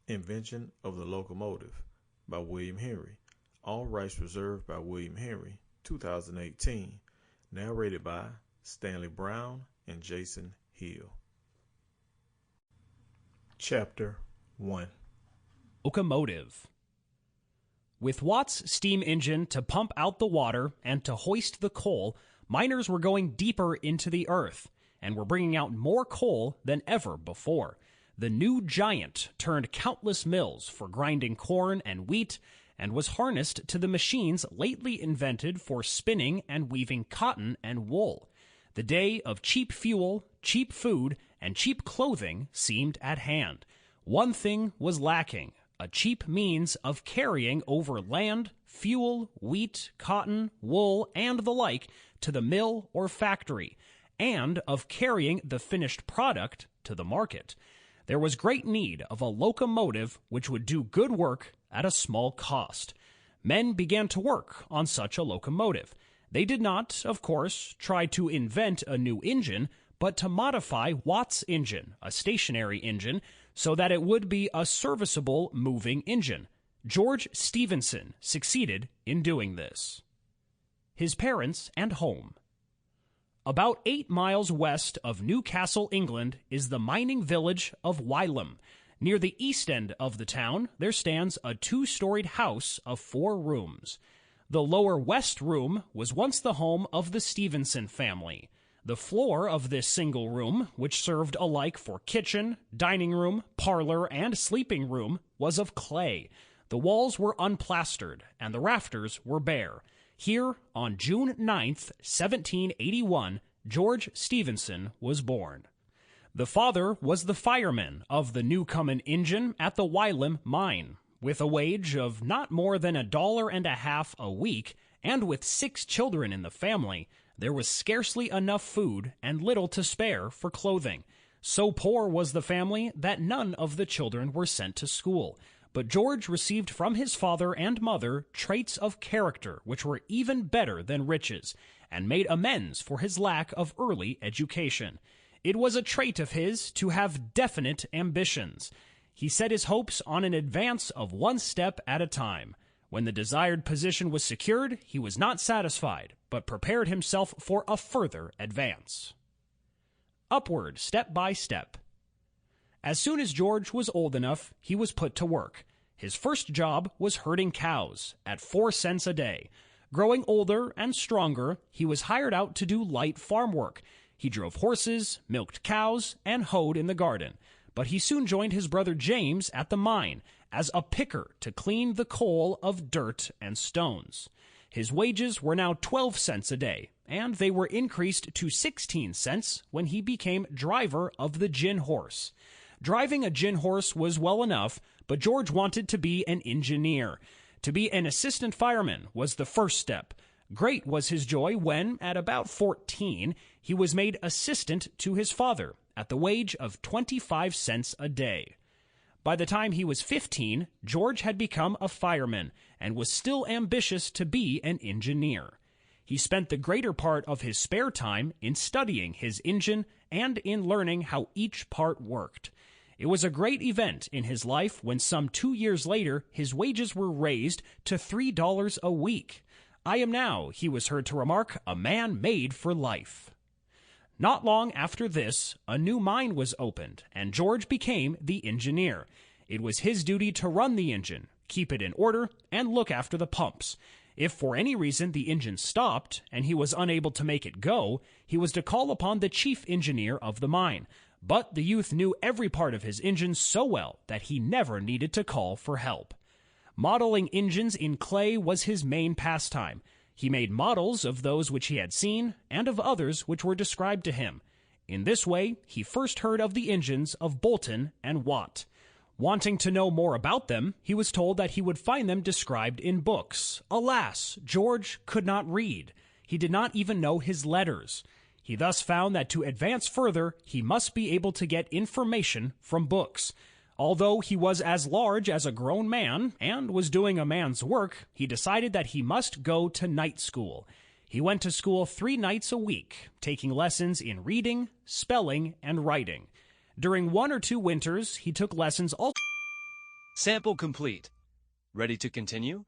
Invention of the Locomotive by William Henri. All rights reserved by William Henri, 2018. Narrated by Stanley Brown and Jason Hill. Chapter 1. Locomotive. With Watt's steam engine to pump out the water and to hoist the coal, miners were going deeper into the earth and were bringing out more coal than ever before. The new giant turned countless mills for grinding corn and wheat and was harnessed to the machines lately invented for spinning and weaving cotton and wool. The day of cheap fuel, cheap food, and cheap clothing seemed at hand. One thing was lacking: a cheap means of carrying over land, fuel, wheat, cotton, wool, and the like to the mill or factory, and of carrying the finished product to the market. There was great need of a locomotive which would do good work at a small cost. Men began to work on such a locomotive. They did not, of course, try to invent a new engine, but to modify Watt's engine, a stationary engine, so that it would be a serviceable moving engine. George Stephenson succeeded in doing this. His parents and home. About 8 miles west of Newcastle, England, is the mining village of Wylam. Near the east end of the town, there stands a 2-storied house of 4 rooms. The lower west room was once the home of the Stephenson family. The floor of this single room, which served alike for kitchen, dining room, parlor, and sleeping room, was of clay. The walls were unplastered, and the rafters were bare. Here, on June 9th, 1781, George Stephenson was born. The father was the fireman of the Newcomen engine at the Wylam mine. With a wage of not more than $1.50 a week, and with 6 children in the family, there was scarcely enough food and little to spare for clothing. So poor was the family that none of the children were sent to school. But George received from his father and mother traits of character which were even better than riches, and made amends for his lack of early education. It was a trait of his to have definite ambitions. He set his hopes on an advance of 1 step at a time. When the desired position was secured, he was not satisfied, but prepared himself for a further advance. Upward, step by step. As soon as George was old enough, he was put to work. His first job was herding cows, at 4 cents a day. Growing older and stronger, he was hired out to do light farm work. He drove horses, milked cows, and hoed in the garden. But he soon joined his brother James at the mine as a picker to clean the coal of dirt and stones. His wages were now 12 cents a day, and they were increased to 16 cents when he became driver of the gin horse. Driving a gin horse was well enough, but George wanted to be an engineer. To be an assistant fireman was the first step. Great was his joy when, at about 14, he was made assistant to his father at the wage of 25 cents a day. By the time he was 15, George had become a fireman and was still ambitious to be an engineer. He spent the greater part of his spare time in studying his engine and in learning how each part worked. It was a great event in his life when some 2 years later his wages were raised to $3 a week. "I am now," he was heard to remark, "a man made for life." Not long after this, a new mine was opened, and George became the engineer. It was his duty to run the engine, keep it in order, and look after the pumps. If for any reason the engine stopped, and he was unable to make it go, he was to call upon the chief engineer of the mine. But the youth knew every part of his engine so well that he never needed to call for help. Modeling engines in clay was his main pastime. He made models of those which he had seen, and of others which were described to him. In this way, he first heard of the engines of Boulton and Watt. Wanting to know more about them, he was told that he would find them described in books. Alas, George could not read. He did not even know his letters. He thus found that to advance further, he must be able to get information from books. Although he was as large as a grown man and was doing a man's work, he decided that he must go to night school. He went to school 3 nights a week, taking lessons in reading, spelling, and writing. During 1 or 2 winters, he took lessons also Sample complete. Ready to continue?